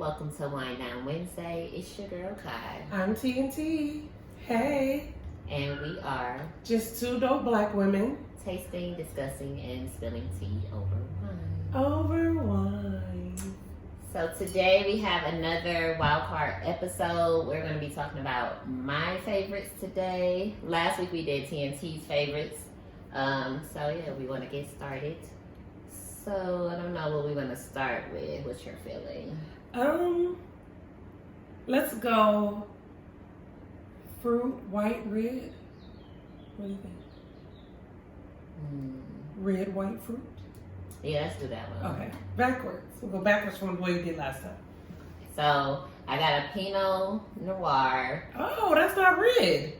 welcome to Wine Down Wednesday. It's your girl Kai. I'm TNT. Hey. And we are just two dope black women tasting, discussing, and spilling tea over wine. Over wine. So today we have another Wildcard episode. We're going to be talking about my favorites today. Last week we did TNT's favorites. We want to get started. So I don't know what we want to start with. What's your feeling? Let's go fruit, white, red. What do you think? Red, white fruit? Yeah, let's do that one. Okay. Backwards. We'll go backwards from the way we did last time. So I got a Pinot Noir. Oh, that's not red.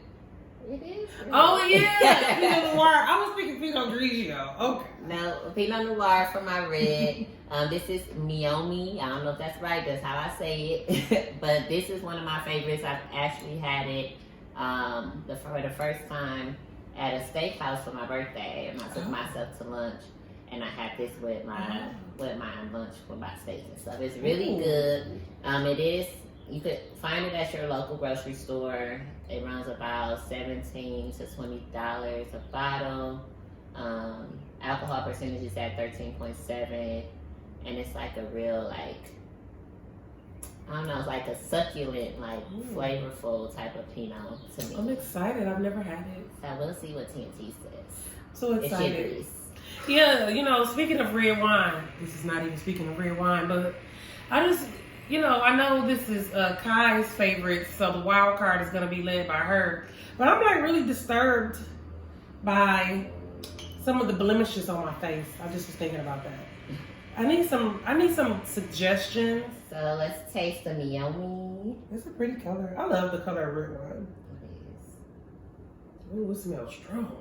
It is. Red. Oh yeah, Pinot Noir. I was thinking Pinot Grigio. Okay. No, Pinot Noir for my red. This is Miomi. I don't know if that's right. That's how I say it. But this is one of my favorites. I've actually had it for the first time at a steakhouse for my birthday, and I took myself to lunch, and I had this with my lunch with my steak and stuff. It's really good. It is. You could find it at your local grocery store. It runs about $17 to $20 a bottle. Alcohol percentage is at 13.7, and it's like a real it's like a succulent, flavorful type of Pinot to me. I'm excited. I've never had it. So we'll see what TNT says. So excited. It's yeah, speaking of red wine, this is not even speaking of red wine, but I just, I know this is Kai's favorite, so the wild card is going to be led by her. But I'm really disturbed by some of the blemishes on my face. I just was thinking about that. I need some suggestions. So let's taste the Miomi. It's a pretty color. I love the color of red wine. It is. Ooh, it smells strong.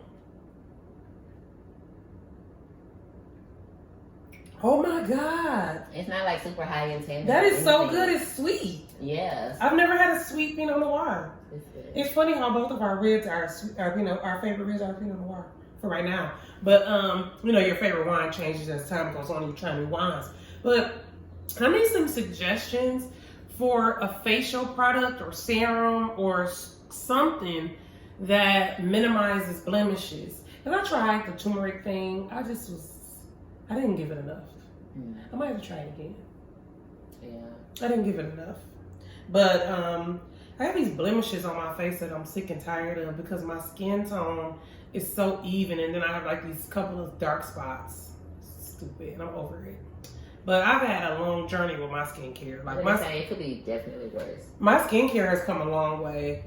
Oh my God. It's not super high in tannin. That is so good. It's sweet. Yes. I've never had a sweet Pinot Noir. It's good. It's funny how both of our reds are our favorite reds are Pinot Noir for right now. But your favorite wine changes as time goes on and you try new wines. But I need some suggestions for a facial product or serum or something that minimizes blemishes. And I tried the turmeric thing. I didn't give it enough. I might have to try it again. Yeah. I didn't give it enough. But I have these blemishes on my face that I'm sick and tired of because my skin tone is so even, and then I have these couple of dark spots. Stupid, and I'm over it. But I've had a long journey with my skincare. It could be definitely worse. My skincare has come a long way.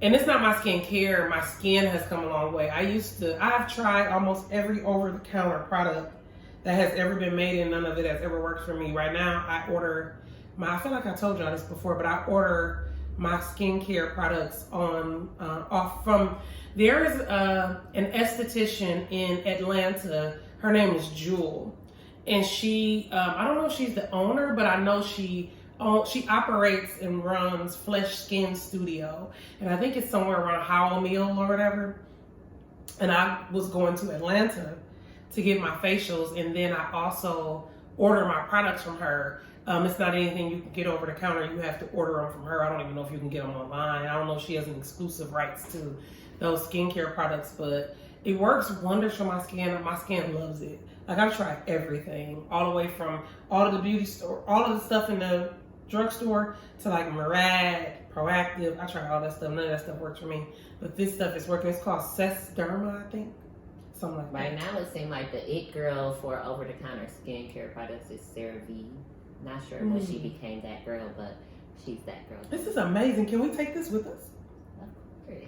And it's not my skincare, my skin has come a long way. I've tried almost every over-the-counter product that has ever been made, and none of it has ever worked for me. Right now, I feel like I told y'all this before, but I order my skincare products there is an esthetician in Atlanta. Her name is Jewel. And she, I don't know if she's the owner, but I know she operates and runs Flesh Skin Studio. And I think it's somewhere around Howell Mill or whatever. And I was going to Atlanta to get my facials. And then I also order my products from her. It's not anything you can get over the counter. You have to order them from her. I don't even know if you can get them online. I don't know if she has an exclusive rights to those skincare products, but it works wonders for my skin, and my skin loves it. I've tried everything, all the way from all of the beauty store, all of the stuff in the drugstore to Murad, Proactive. I tried all that stuff. None of that stuff works for me, but this stuff is working. It's called Sesderma, I think. Something like that. Right now, it seems like the it girl for over-the-counter skincare products is CeraVe. Not sure when she became that girl, but she's that girl. This is amazing. Can we take this with us?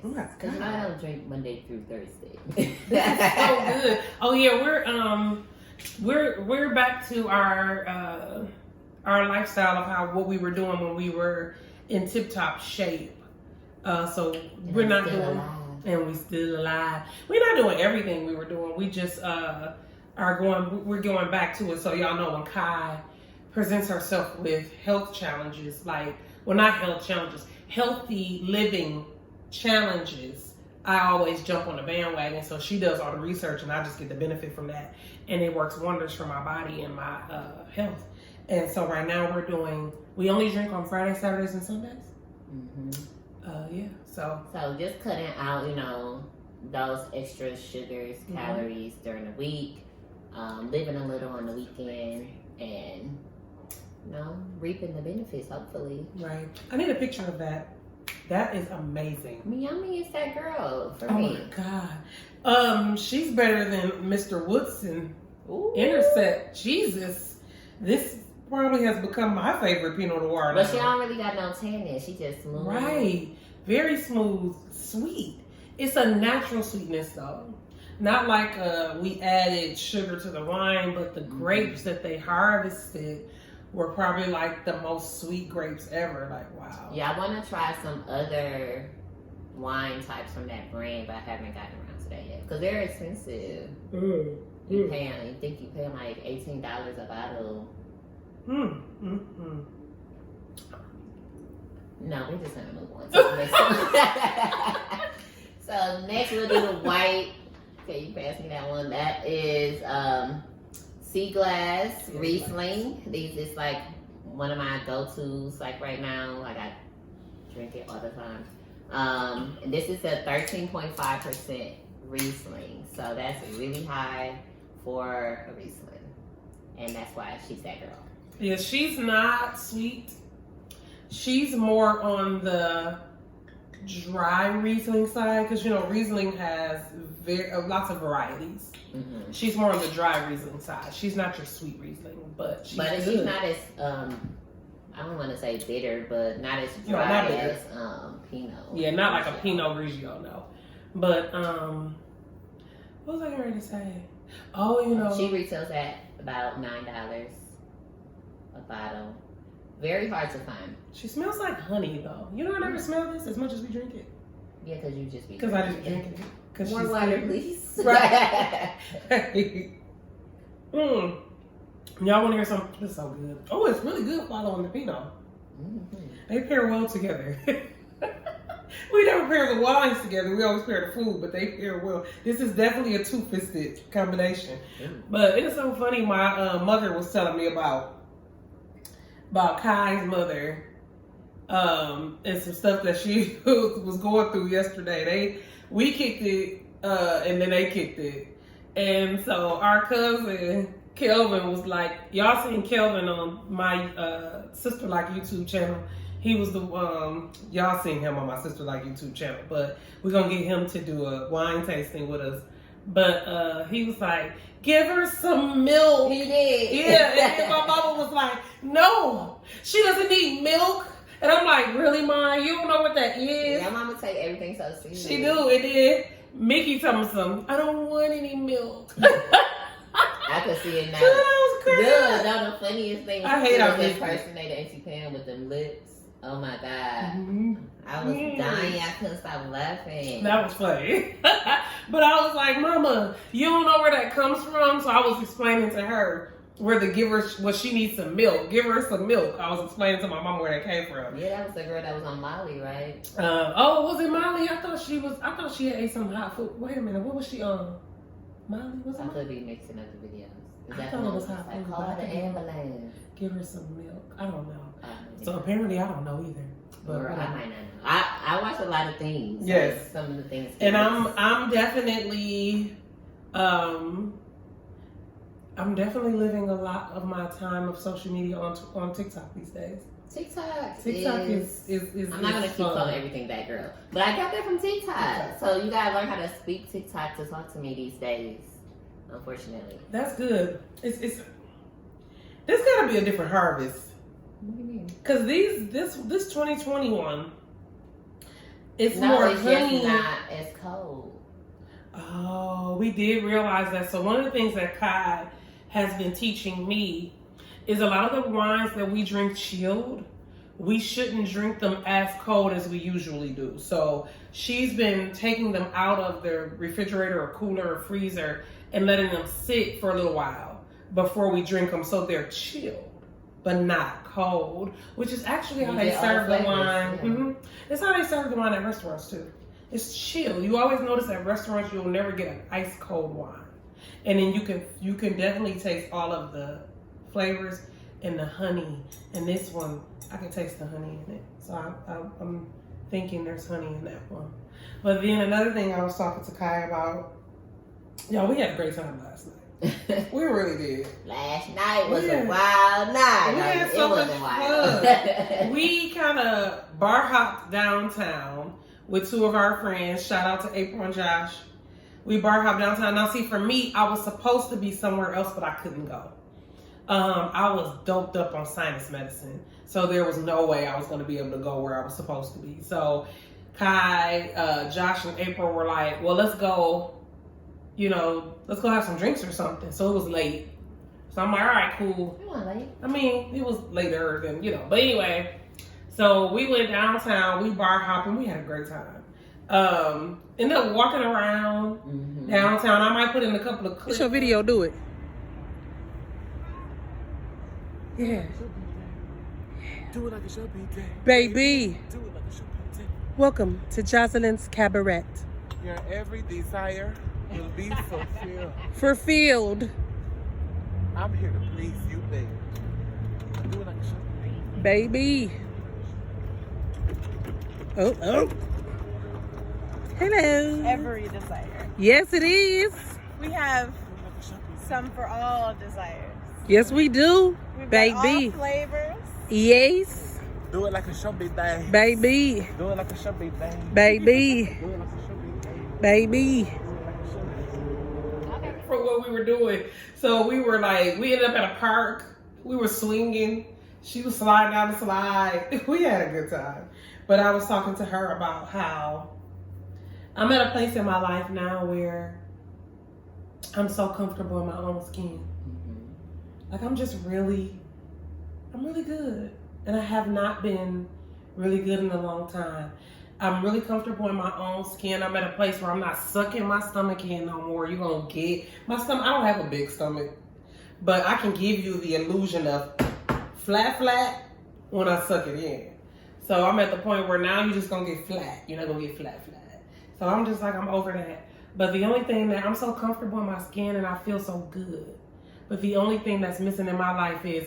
Oh my God. Because I don't drink Monday through Thursday. That's so good. Oh yeah, we're back to our lifestyle of what we were doing when we were in tip-top shape. So we're not doing alive. And we still alive. We're not doing everything we were doing. We just we're going back to it. So y'all know when Kai presents herself with health challenges, not health challenges, healthy living challenges, I always jump on the bandwagon. So she does all the research and I just get the benefit from that. And it works wonders for my body and my health. And so right now we only drink on Fridays, Saturdays, and Sundays. Yeah. So just cutting out, those extra sugars, calories during the week, living a little on the weekend, and reaping the benefits, hopefully. Right. I need a picture of that. That is amazing. Miami is that girl for Oh me. my God. She's better than Mr. Woodson. Intercept. Jesus. This probably has become my favorite Pinot Noir. But she don't really got no tannin. She just smooth. Right. Very smooth. Sweet. It's a natural sweetness though. Not like we added sugar to the wine, but the grapes that they harvested were probably like the most sweet grapes ever. Like, wow. Yeah, I want to try some other wine types from that brand, but I haven't gotten around to that yet. Because they're expensive. You think you pay like $18 a bottle. No, we're just going to move on to the next one. So next we'll do the white. Okay, you pass me that one. That is Seaglass Riesling. These is like one of my go-tos. Like right now, like I drink it all the time. And this is a 13.5% Riesling, so that's really high for a Riesling, and that's why she's that girl. Yeah, she's not sweet. She's more on the dry Riesling side because Riesling has lots of varieties. She's more on the dry Riesling side. She's not your sweet Riesling, but she's not as I don't want to say bitter, but not as dry as Pinot. Yeah, not like a Pinot Grigio, no. But what was I ready to say? Oh, she retails at about $9 a bottle. Very hard to find. She smells like honey, though. I never smell this as much as we drink it. Yeah, because you just be. Because I just drink it. More water, please. Right. Y'all want to hear something? This is so good. Oh, it's really good following the Pinot. They pair well together. We never pair the wines together. We always pair the food, but they pair well. This is definitely a two-fisted combination. But it's so funny. My mother was telling me about Kai's mother and some stuff that she was going through yesterday. We kicked it, and then they kicked it. And so our cousin Kelvin was like, y'all seen Kelvin on my Sister Like YouTube channel. He was the y'all seen him on my Sister Like YouTube channel, but we're gonna get him to do a wine tasting with us. But he was like, give her some milk. He did. Yeah, and then my mama was like, no, she doesn't need milk. And I'm like, really, Ma? You don't know what that is? Yeah, mama take everything so serious. She do. And then Mickey told me something. I don't want any milk. I could see it now. That was crazy. Good. That was the funniest thing. I hate our that impersonator Auntie Pam with them lips. Oh my God. I was dying. I couldn't stop laughing. That was funny. But I was like, Mama, you don't know where that comes from? So I was explaining to her she needs some milk. Give her some milk. I was explaining to my mama where that came from. Yeah, that was the girl that was on Molly, right? Was it Molly? I thought she had ate some hot food. Wait a minute, what was she on? Molly? Was it? I could be mixing up the videos. I thought it was hot food. Call the ambulance. Give her some milk. I don't know. So apparently I don't know either. But or I might not know. I watch a lot of things. Yes. Some of the things. And I'm definitely living a lot of my time of social media on TikTok these days. TikTok is I'm not gonna keep calling everything that girl, but I got that from TikTok. So you gotta learn how to speak TikTok to talk to me these days. Unfortunately, that's good. It's there's gotta be a different harvest. What do you mean? Because this 2021, it's no, more it's honey. Just not as cold. Oh, we did realize that. So one of the things that Kai has been teaching me is a lot of the wines that we drink chilled, we shouldn't drink them as cold as we usually do. So she's been taking them out of the refrigerator or cooler or freezer and letting them sit for a little while before we drink them, so they're chilled but not cold, which is actually how they serve the wine. Yeah. It's how they serve the wine at restaurants too. It's chill. You always notice at restaurants you'll never get an ice cold wine, and then you can definitely taste all of the flavors. and the honey. And this one, I can taste the honey in it. So I'm thinking there's honey in that one. But then another thing I was talking to Kai about, y'all, we had a great time last night. We really did. Last night was a wild night. We had so much fun. We kind of bar hopped downtown with two of our friends. Shout out to April and Josh. We bar hopped downtown. Now, see, for me, I was supposed to be somewhere else, but I couldn't go. I was doped up on sinus medicine, so there was no way I was going to be able to go where I was supposed to be. So Kai, Josh, and April were like, well, let's go, let's go have some drinks or something. So it was late. So I'm like, all right, cool. You weren't late. I mean, it was later than, but anyway. So we went downtown, we bar hopping, we had a great time. Ended up walking around downtown. I might put in a couple of clips. What's your video? Do it. Yeah. Do it like a shopping day. Baby. Do it like a shopping day. Welcome to Jocelyn's Cabaret. Your every desire will be fulfilled. Fulfilled. I'm here to please you, baby. Do it like a shopping day. Baby. Oh. Hello. Every desire. Yes, it is. We have some for all desires. Yes, we do. We've Baby. got all flavors. Yes. Do it like a shopping day. Baby. Do it like a shopping day. Baby. Do it like a shopping day. Baby. Do it like a shopping day. For what we were doing. So we ended up at a park. We were swinging. She was sliding down the slide. We had a good time. But I was talking to her about how I'm at a place in my life now where I'm so comfortable in my own skin. Like I'm really good. And I have not been really good in a long time. I'm really comfortable in my own skin. I'm at a place where I'm not sucking my stomach in no more. You're going to get my stomach. I don't have a big stomach, but I can give you the illusion of flat when I suck it in. So I'm at the point where now you're just going to get flat. You're not going to get flat. So I'm just like, I'm over that. But the only thing that I'm so comfortable in my skin and I feel so good. But the only thing that's missing in my life is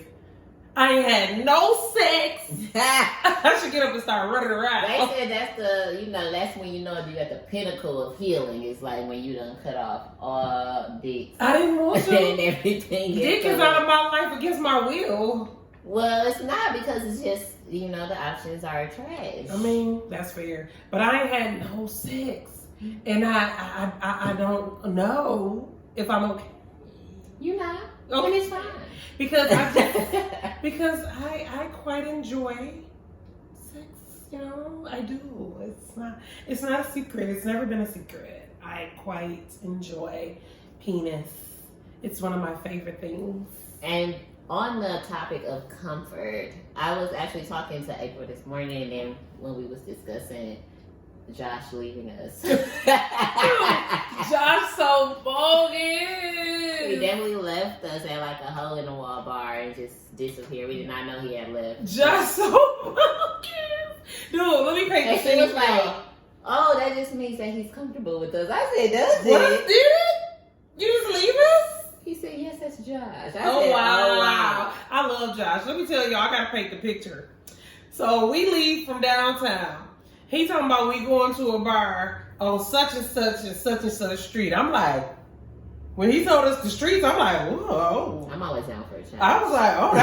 I ain't had no sex. I should get up and start running around. They said that's when you're at the pinnacle of healing. It's like when you done cut off all dicks. I didn't want to. And everything. Dick is out of my life against my will. Well, it's not because it's just, the options are trash. I mean, that's fair. But I ain't had no sex. And I don't know if I'm okay. You're not. Okay. And it's fine. Because I quite enjoy sex, I do. It's not a secret. It's never been a secret. I quite enjoy penis. It's one of my favorite things. And on the topic of comfort, I was actually talking to April this morning, and when we was discussing Josh leaving us. Josh so bogus. He definitely left us at like a hole in the wall bar and just disappeared. We did not know he had left. Josh so bogus. Dude, let me paint And the she scene. was like, oh, that just means that he's comfortable with us. I said, does What it? did it? You just leave us? He said, yes, that's Josh. I said, Wow. I love Josh. Let me tell y'all, I gotta paint the picture. So we leave from downtown. He talking about we going to a bar on such and such street. I'm like, when he told us the streets, I'm like, whoa. I'm always down for a challenge. I was like, oh,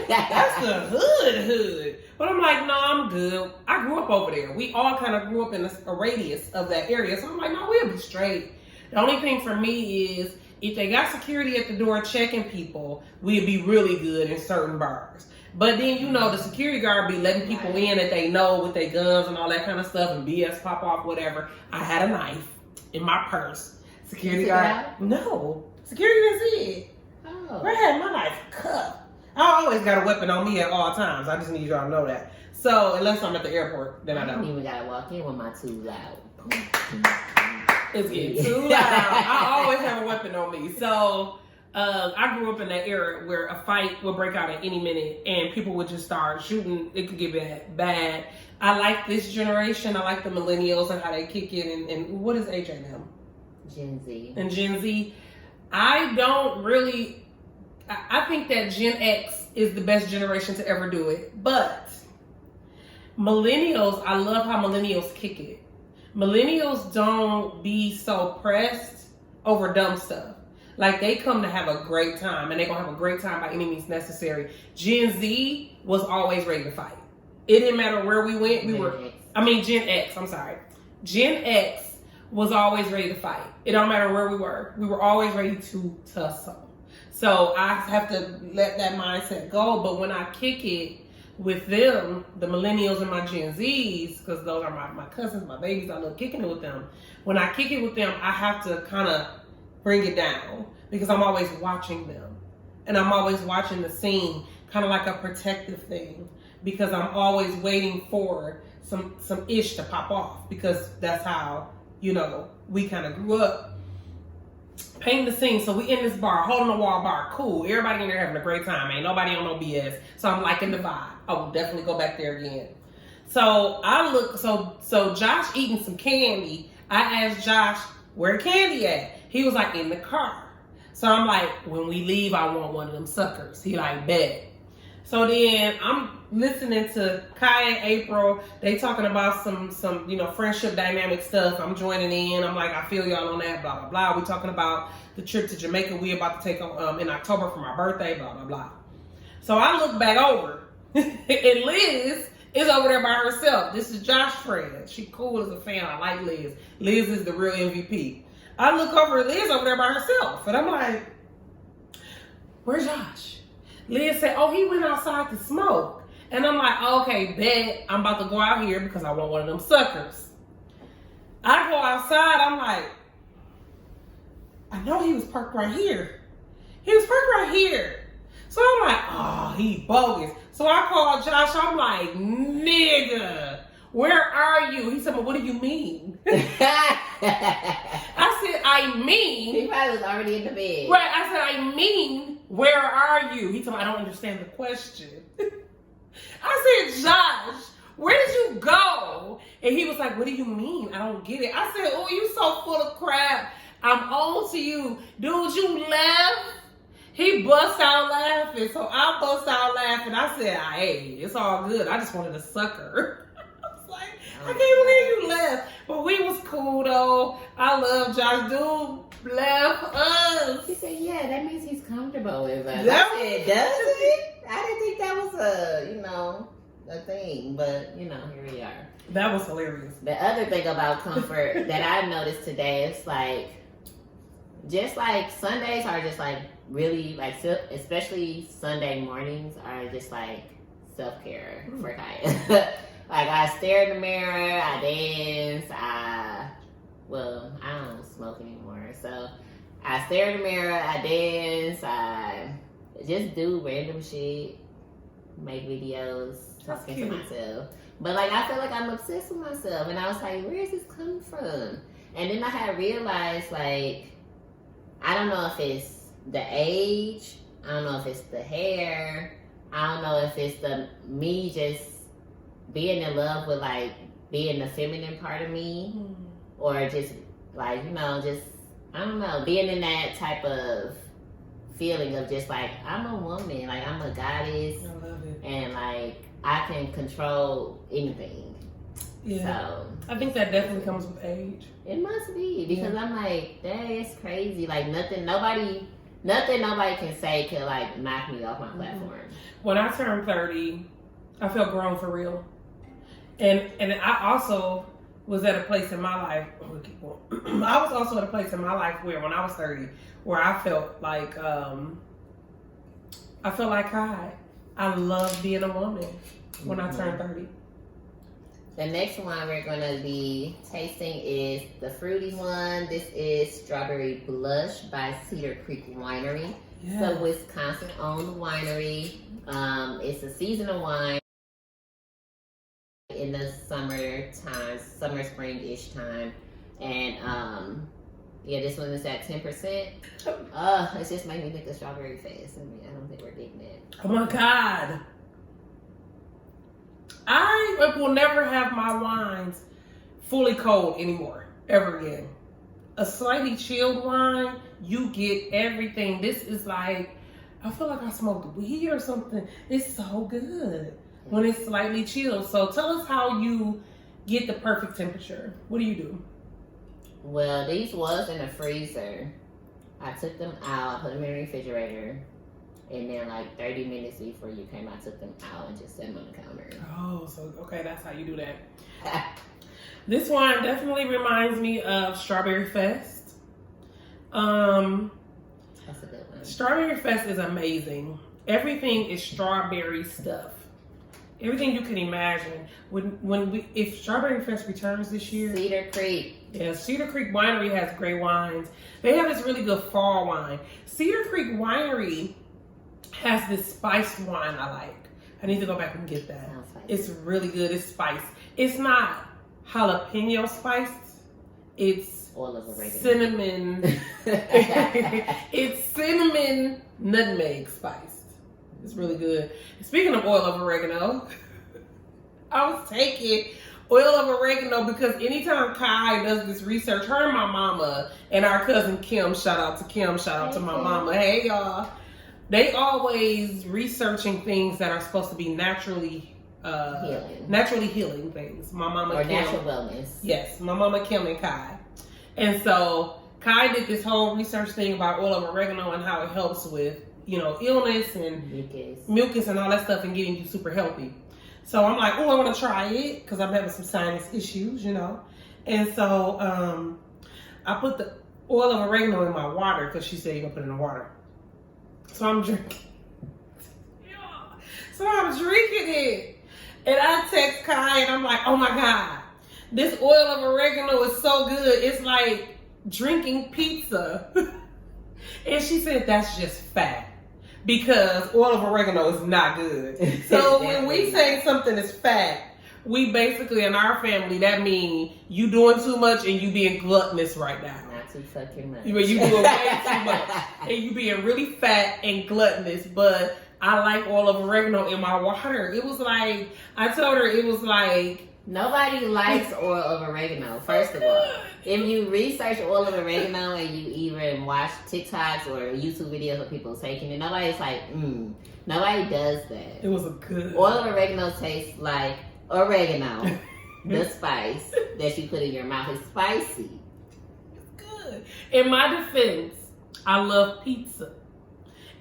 that's the hood. But I'm like, no, I'm good. I grew up over there. We all kind of grew up in a radius of that area. So I'm like, no, we'll be straight. The only thing for me is if they got security at the door checking people, we'd be really good in certain bars. But then, the security guard be letting people in that they know with their guns and all that kind of stuff and BS pop off, whatever. I had a knife in my purse. Security guard. No. Security didn't see it. Oh. I had my knife cuffed. I always got a weapon on me at all times. I just need y'all to know that. So, unless I'm at the airport, then I I don't. don't even gotta walk in with my too loud. It's getting too loud. I always have a weapon on me. So, I grew up in that era where a fight would break out at any minute and people would just start shooting. It could get bad. I like this generation. I like the millennials and how they kick it. And what is AJ now? Gen Z. And Gen Z. I don't really... I think that Gen X is the best generation to ever do it. But millennials, I love how millennials kick it. Millennials don't be so pressed over dumb stuff. Like, they come to have a great time, and they're going to have a great time by any means necessary. Gen Z was always ready to fight. It didn't matter where we went. Gen X, I'm sorry. Gen X was always ready to fight. It don't matter where we were. We were always ready to tussle. So I have to let that mindset go. But when I kick it with them, the millennials and my Gen Zs, because those are my cousins, my babies, I love kicking it with them. When I kick it with them, I have to kind of bring it down because I'm always watching them. And I'm always watching the scene, kind of like a protective thing, because I'm always waiting for some ish to pop off, because that's how, you know, we kind of grew up. Painting the scene. So we in this bar, holding the wall bar, cool. Everybody in there having a great time. Ain't nobody on no BS. So I'm liking the vibe. I will definitely go back there again. So I look, so Josh eating some candy. I asked Josh, where the candy at? He was like, in the car. So I'm like, when we leave, I want one of them suckers. He like, bet. So then I'm listening to Kai and April. They talking about some you know, friendship dynamic stuff. I'm joining in. I'm like, I feel y'all on that, blah, blah, blah. We talking about the trip to Jamaica we about to take on in October for my birthday, blah, blah, blah. So I look back over, and Liz is over there by herself. This is Josh's friend. She cool as a fan. I like Liz. Liz is the real MVP. I look over at Liz over there by herself, and I'm like, where's Josh? Liz said, oh, he went outside to smoke. And I'm like, okay, bet. I'm about to go out here because I want one of them suckers. I go outside. I'm like, I know he was parked right here. He was parked right here. So I'm like, oh, he bogus. So I called Josh. I'm like, nigga, where are you? He said, well, what do you mean? I said, I mean. He probably was already in the bed. Right. I said, I mean, where are you? He told me, I don't understand the question. I said, Josh, where did you go? And he was like, what do you mean? I don't get it. I said, oh, you so full of crap. I'm on to you. Dude, you left? He bust out laughing. So I bust out laughing. I said, hey, it's all good. I just wanted a sucker. I was like, I can't believe you left. But we was cool, though. I love Josh. Dude left us. He said, yeah, that means he's comfortable with us. That I said, does it? I didn't think that was a thing. But, here we are. That was hilarious. The other thing about comfort that I noticed today is just like Sundays are just like really especially Sunday mornings are just like self-care for Kaya. I stare in the mirror, I dance, I don't smoke anymore. So I stare in the mirror, I dance, I just do random shit, make videos, talking to myself. But I feel like I'm obsessed with myself, and I was like, where is this coming from? And then I had realized I don't know if it's the age, I don't know if it's the hair, I don't know if it's me just being in love with being the feminine part of me, or just just, I don't know, being in that type of feeling of just I'm a woman, I'm a goddess, I love it. And I can control anything. Yeah. So I think that definitely comes with age. it must be, because I'm that is crazy. Nothing nobody can say could knock me off my platform. When I turned 30, I felt grown for real. And I also was at a place in my life. I was also at a place in my life where, when I was 30, where I felt like I loved being a woman when I turned 30. The next one we're going to be tasting is the fruity one. This is Strawberry Blush by Cedar Creek Winery. Yes. It's a Wisconsin-owned winery. It's a seasonal wine in the summer, spring-ish time. And this one is at 10%. It's just making me think of Strawberry Fest. I don't think we're getting it. Oh my God. I will never have my wines fully cold anymore, ever again. A slightly chilled wine, you get everything. This is I feel like I smoked weed or something. It's so good when it's slightly chilled. So tell us how you get the perfect temperature. What do you do? Well, these was in the freezer. I took them out, put them in the refrigerator, and then like 30 minutes before you came, I took them out and just set them on the counter. Oh, so okay, that's how you do that. This wine definitely reminds me of Strawberry Fest. That's a good one. Strawberry Fest is amazing. Everything is strawberry stuff. Everything you can imagine. If Strawberry Fest returns this year, Cedar Creek. yeah, Cedar Creek Winery has great wines. They have this really good fall wine. Cedar Creek Winery has this spiced wine I like. I need to go back and get that. Sounds spicy. It's really good. It's spiced. It's not jalapeno spiced. It's Oil of oregano. cinnamon. It's cinnamon nutmeg spiced. It's really good. Speaking of oil of oregano, I was taking oil of oregano because anytime Kai does this research, her and my mama and our cousin Kim, shout out to Kim, shout out to my mama. Hey y'all. They always researching things that are supposed to be naturally healing things. My mama Or Kim, natural wellness. yes, my mama Kim and Kai. And so Kai did this whole research thing about oil of oregano and how it helps with, illness and mucus and all that stuff and getting you super healthy. So I'm like, oh, I want to try it because I'm having some sinus issues, And so I put the oil of oregano in my water because she said you're going to put it in the water. So I'm drinking. So I'm drinking it. And I text Kai and I'm like, oh my God, this oil of oregano is so good. It's like drinking pizza. And she said, that's just fat. Because oil of oregano is not good. So when we say something is fat, we basically, in our family, that means you doing too much and you being gluttonous right now. Not too fucking much. You doing way too much. And you being really fat and gluttonous. But I like oil of oregano in my water. It was like, I told her it was like, nobody likes oil of oregano, first of all. If you research oil of oregano and you even watch TikToks or YouTube videos of people taking it, nobody's like, nobody does that. it was a good Oil of oregano tastes like oregano, the spice that you put in your mouth. Is spicy. good. In my defense, I love pizza.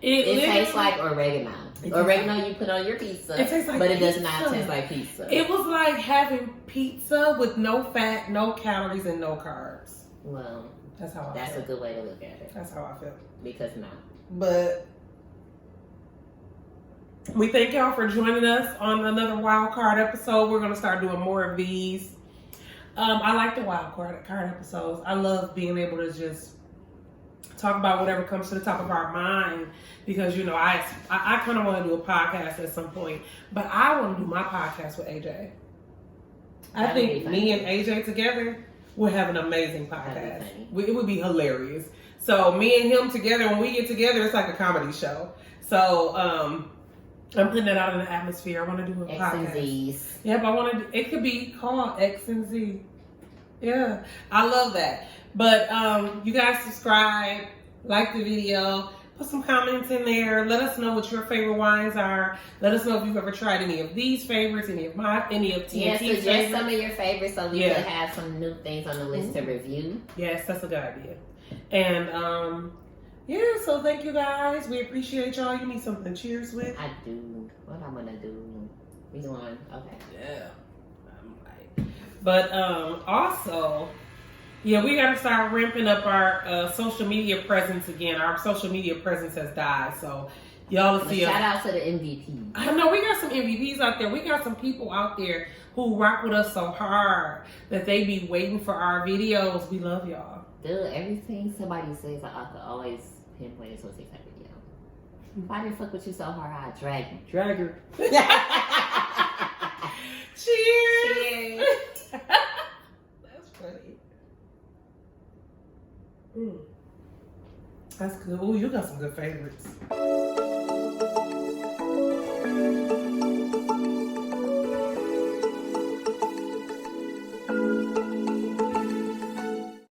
It tastes like oregano. Oregano you put on your pizza, It tastes like but it does pizza. not taste like pizza. It was like having pizza with no fat, no calories, and no carbs. Well, That's how I that's feel. a good way to look at it. That's how I feel. Because no. But we thank y'all for joining us on another Wildcard episode. We're going to start doing more of these. I like the Wildcard episodes. I love being able to just talk about whatever comes to the top of our mind because, I kind of want to do a podcast at some point, but I want to do my podcast with AJ. I That would think be funny. me and AJ together would have an amazing podcast. That'd be It would be hilarious. So me and him together, when we get together, it's like a comedy show. So I'm putting that out in the atmosphere. I want to do a X podcast. and Z's. Yep, I want to. It could be called X and Z. Yeah, I love that. But you guys subscribe, like the video, put some comments in there. Let us know what your favorite wines are. Let us know if you've ever tried any of these favorites, any of TNT's Yeah, suggest favorites. some of your favorites so we Yeah. could have some new things on the list to review. Yes, that's a good idea. And so thank you guys. We appreciate y'all. You need something to cheers with? I do. What I'm gonna do? We doing okay. Yeah. But also, yeah, we gotta start ramping up our social media presence again. Our social media presence has died, so y'all will But see shout us. out to the MVP. I know we got some MVPs out there. We got some people out there who rock with us so hard that they be waiting for our videos. We love y'all. Dude, everything somebody says, I could always pinpoint it to a TikTok video. Why the fuck with you so hard? I drag you. Drag her. Cheers. Cheers. That's funny. That's good. Oh, you got some good favorites.